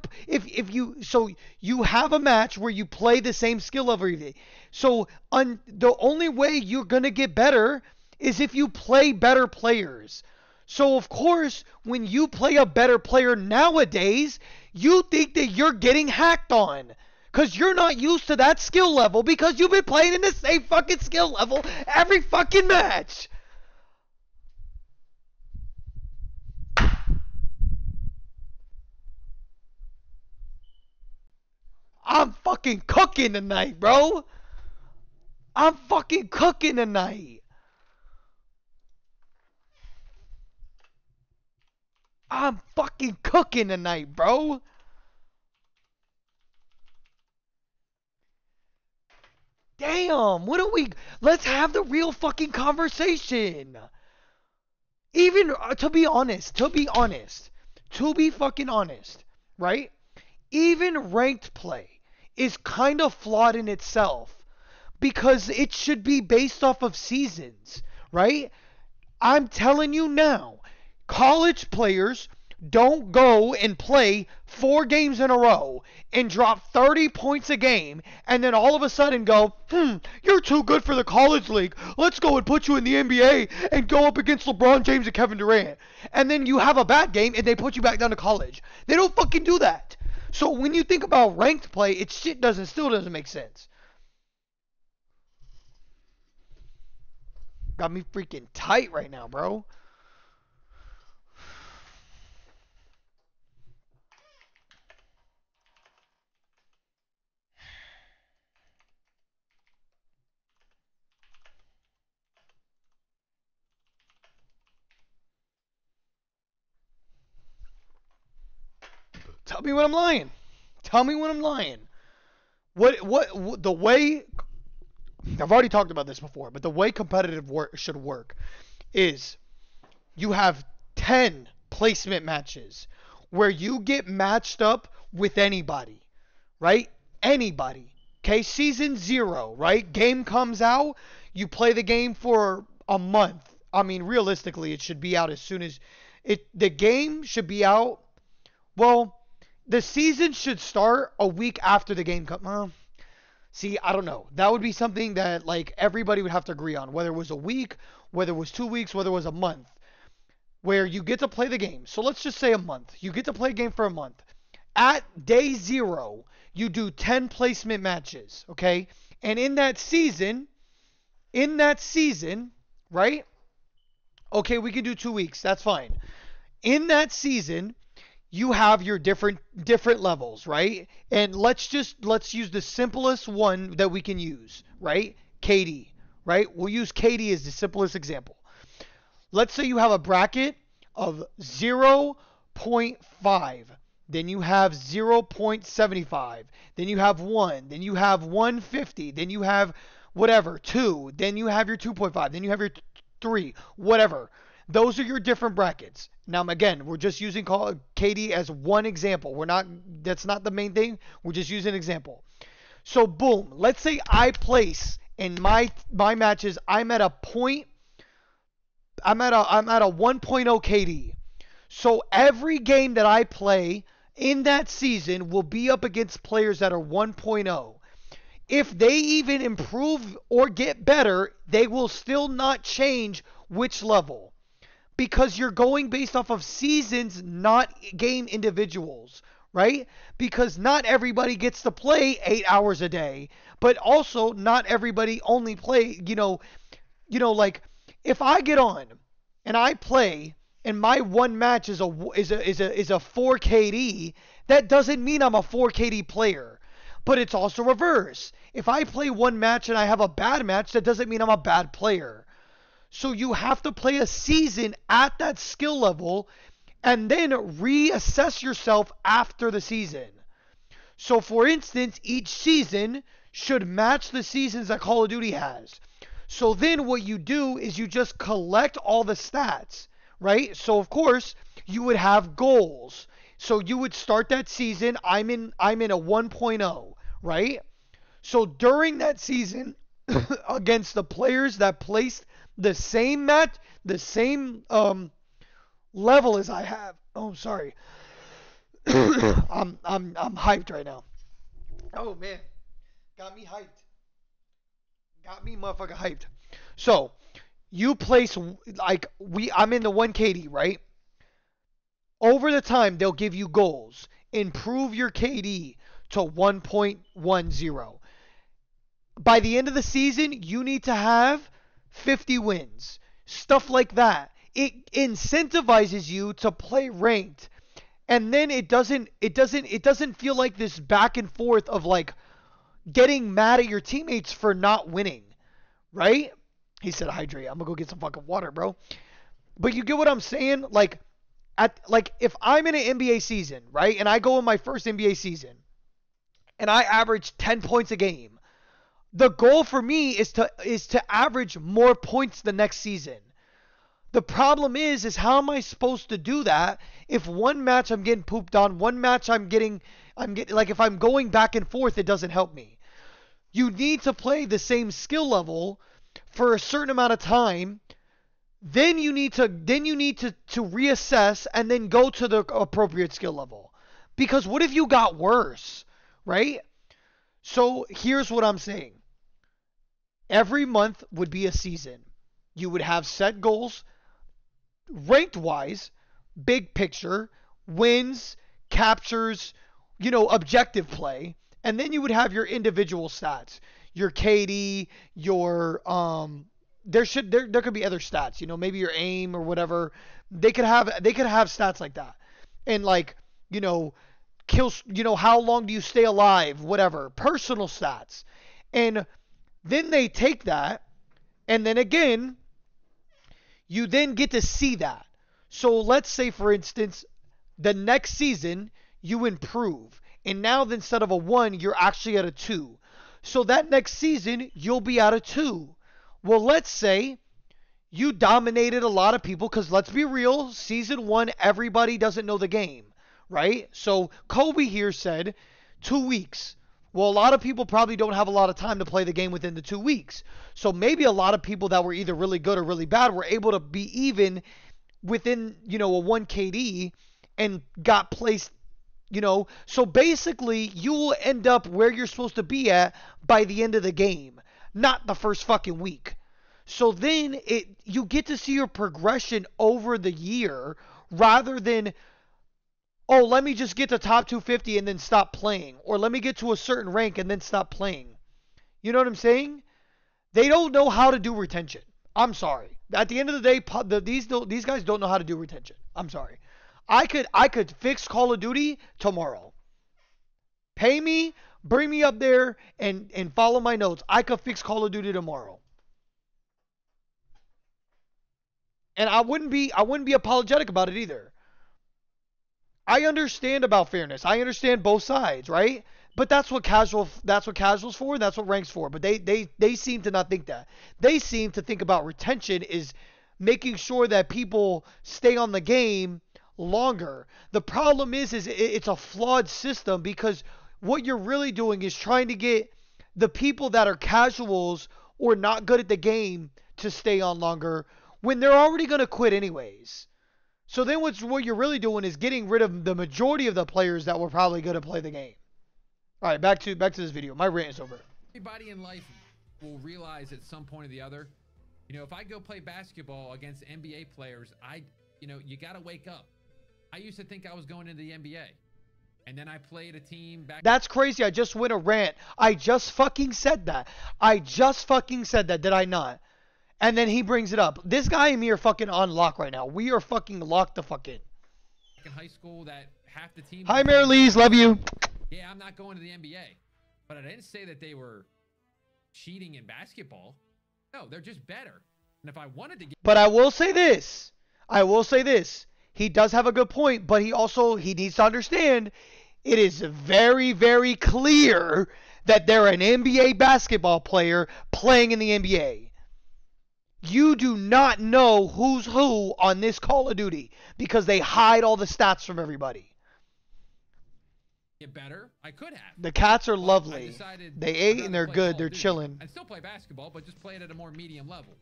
so you have a match where you play the same skill every day. So the only way you're going to get better is if you play better players. So of course, when you play a better player nowadays, you think that you're getting hacked on. Because you're not used to that skill level because you've been playing in the same fucking skill level every fucking match. I'm fucking cooking tonight, bro. I'm fucking cooking tonight. I'm fucking cooking tonight, bro. Damn, what are we... Let's have the real fucking conversation. Even, to be fucking honest, right? Even ranked play is kind of flawed in itself because it should be based off of seasons, right? I'm telling you now, college players don't go and play 4 games in a row and drop 30 points a game and then all of a sudden go, you're too good for the college league. Let's go and put you in the NBA and go up against LeBron James and Kevin Durant. And then you have a bad game and they put you back down to college. They don't fucking do that. So when you think about ranked play, it still doesn't make sense. Got me freaking tight right now, bro. Tell me when I'm lying. Tell me when I'm lying. What the way I've already talked about this before, but the way competitive work should work is you have 10 placement matches where you get matched up with anybody, right? Anybody. Okay, season 0, right? Game comes out, you play the game for a month. I mean, realistically, it should be out as soon as the game should be out. Well, the season should start a week after the game comes. See, I don't know. That would be something that like everybody would have to agree on, whether it was a week, whether it was 2 weeks, whether it was a month, where you get to play the game. So let's just say a month. You get to play a game for a month. At day 0, you do 10 placement matches, okay? And in that season, right? Okay, we can do 2 weeks. That's fine. In that season, you have your different levels, right? And let's use the simplest one that we can use, right? KD, right? We'll use KD as the simplest example. Let's say you have a bracket of 0.5, then you have 0.75, then you have 1, then you have 150, then you have whatever, 2, then you have your 2.5, then you have your 3, whatever. Those are your different brackets. Now, again, we're just using KD as one example. That's not the main thing. We're just using an example. So, boom. Let's say I place in my matches, I'm at a 1.0 KD. So, every game that I play in that season will be up against players that are 1.0. If they even improve or get better, they will still not change which level. Because you're going based off of seasons, not game individuals, right? Because not everybody gets to play 8 hours a day, but also not everybody only play, like if I get on and I play and my one match is a 4 KD, that doesn't mean I'm a 4 KD player. But it's also reverse. If I play one match and I have a bad match, that doesn't mean I'm a bad player. So you have to play a season at that skill level and then reassess yourself after the season. So for instance, each season should match the seasons that Call of Duty has. So then what you do is you just collect all the stats, right? So of course, you would have goals. So you would start that season, I'm in a 1.0, right? So during that season, against the players that placed the same match, the same level as I have. Oh, sorry. I'm hyped right now. Oh man, got me hyped. Got me motherfucking hyped. So you place I'm in the 1 KD, right? Over the time they'll give you goals. Improve your KD to 1.10. By the end of the season, you need to have 50 wins. Stuff like that. It incentivizes you to play ranked. And then it doesn't feel like this back and forth of like getting mad at your teammates for not winning, right? He said hydrate. I'm gonna go get some fucking water, bro. But you get what I'm saying? Like if I'm in an NBA season, right? And I go in my first NBA season and I average 10 points a game. The goal for me is to average more points the next season. The problem is how am I supposed to do that if one match I'm getting pooped on, one match I'm getting like if I'm going back and forth, it doesn't help me. You need to play the same skill level for a certain amount of time. Then you need to reassess and then go to the appropriate skill level. Because what if you got worse, right? So here's what I'm saying. Every month would be a season. You would have set goals, ranked wise, big picture, wins, captures, objective play, and then you would have your individual stats, your KD, your there could be other stats, maybe your aim or whatever. They could have stats like that, and like kills, how long do you stay alive, whatever, personal stats, and then they take that, and then again, you then get to see that. So let's say, for instance, the next season, you improve. And now instead of a 1, you're actually at a 2. So that next season, you'll be at a 2. Well, let's say you dominated a lot of people, because let's be real, season 1, everybody doesn't know the game, right? So Kobe here said 2 weeks. Well, a lot of people probably don't have a lot of time to play the game within the 2 weeks. So maybe a lot of people that were either really good or really bad were able to be even within, a 1 KD and got placed, So basically, you will end up where you're supposed to be at by the end of the game, not the first fucking week. So then you get to see your progression over the year rather than, oh, let me just get to top 250 and then stop playing. Or let me get to a certain rank and then stop playing. You know what I'm saying? They don't know how to do retention. I'm sorry. At the end of the day, these guys don't know how to do retention. I'm sorry. I could fix Call of Duty tomorrow. Pay me, bring me up there, and follow my notes. I could fix Call of Duty tomorrow. And I wouldn't be apologetic about it either. I understand about fairness. I understand both sides, right? But that's what casual's for, and that's what rank's for. But they seem to not think that. They seem to think about retention is making sure that people stay on the game longer. The problem is it's a flawed system, because what you're really doing is trying to get the people that are casuals or not good at the game to stay on longer when they're already going to quit anyways. So then what you're really doing is getting rid of the majority of the players that were probably going to play the game. All right, back to this video. My rant is over. Everybody in life will realize at some point or the other, if I go play basketball against NBA players, you got to wake up. I used to think I was going into the NBA. And then I played a team back. That's crazy. I just went a rant. I just fucking said that. Did I not? And then he brings it up. This guy and me are fucking on lock right now. We are fucking locked the fuck in. In high school, that half the team. Hi, Mary Lee's. Love you. Yeah, I'm not going to the NBA. But I didn't say that they were cheating in basketball. No, they're just better. And if I wanted to get... But I will say this. He does have a good point, but he needs to understand it is very, very clear that they're an NBA basketball player playing in the NBA. You do not know who's who on this Call of Duty because they hide all the stats from everybody. Get better. I could have. The cats are But I lovely. decided They I'd ate rather and they're play good. Call They're of Duty. chilling. I'd still play basketball, but just play it at a more medium level.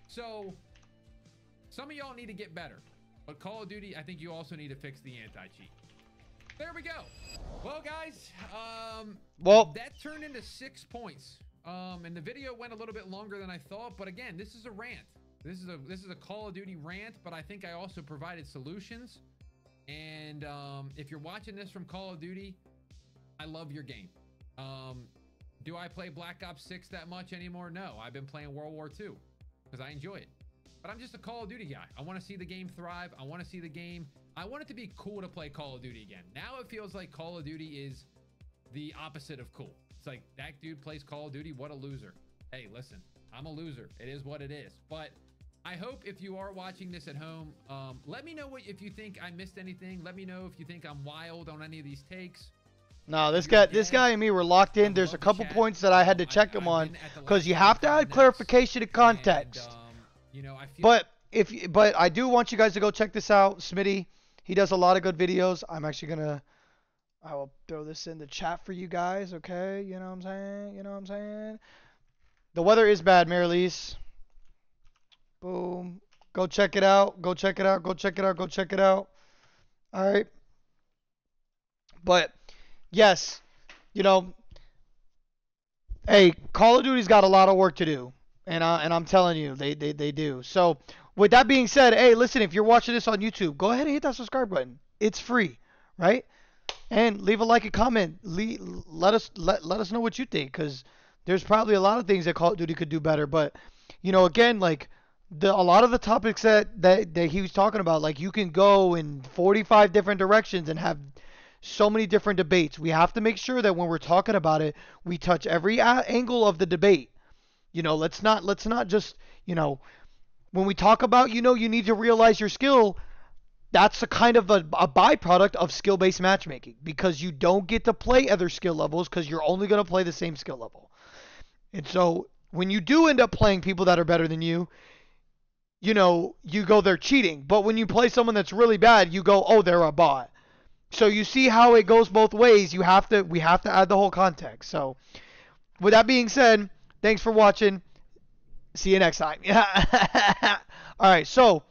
So, some of y'all need to get better. But Call of Duty, I think you also need to fix the anti-cheat. There we go. Well, guys, that turned into 6 points. And the video went a little bit longer than I thought. But again, this is a rant. This is a Call of Duty rant, but I think I also provided solutions. And if you're watching this from Call of Duty, I love your game. Do I play Black Ops 6 that much anymore? No, I've been playing World War II because I enjoy it. But I'm just a Call of Duty guy. I want to see the game thrive. I want to see the game. I want it to be cool to play Call of Duty again. Now it feels like Call of Duty is the opposite of cool. It's like, that dude plays Call of Duty. What a loser. Hey, listen, I'm a loser. It is what it is. But I hope if you are watching this at home, let me know if you think I missed anything. Let me know if you think I'm wild on any of these takes. No, this guy and me were locked in. There's a couple points that I had to check him on because you have to add clarification and context. But I do want you guys to go check this out. Smitty, he does a lot of good videos. I will throw this in the chat for you guys, okay? You know what I'm saying? The weather is bad, Marilise. Boom. Go check it out. Go check it out. All right. But yes, hey, Call of Duty's got a lot of work to do, and I'm telling you, they do. So with that being said, hey, listen, if you're watching this on YouTube, go ahead and hit that subscribe button. It's free, right? And leave a like and comment. Let us know what you think, because there's probably a lot of things that Call of Duty could do better. But again, like a lot of the topics that he was talking about, like you can go in 45 different directions and have so many different debates. We have to make sure that when we're talking about it, we touch every angle of the debate. Let's not just, when we talk about, you need to realize your skill. That's a kind of a byproduct of skill-based matchmaking, because you don't get to play other skill levels because you're only going to play the same skill level. And so when you do end up playing people that are better than you, you go, they're cheating. But when you play someone that's really bad, you go, oh, they're a bot. So you see how it goes both ways. We have to add the whole context. So with that being said, thanks for watching. See you next time. All right, so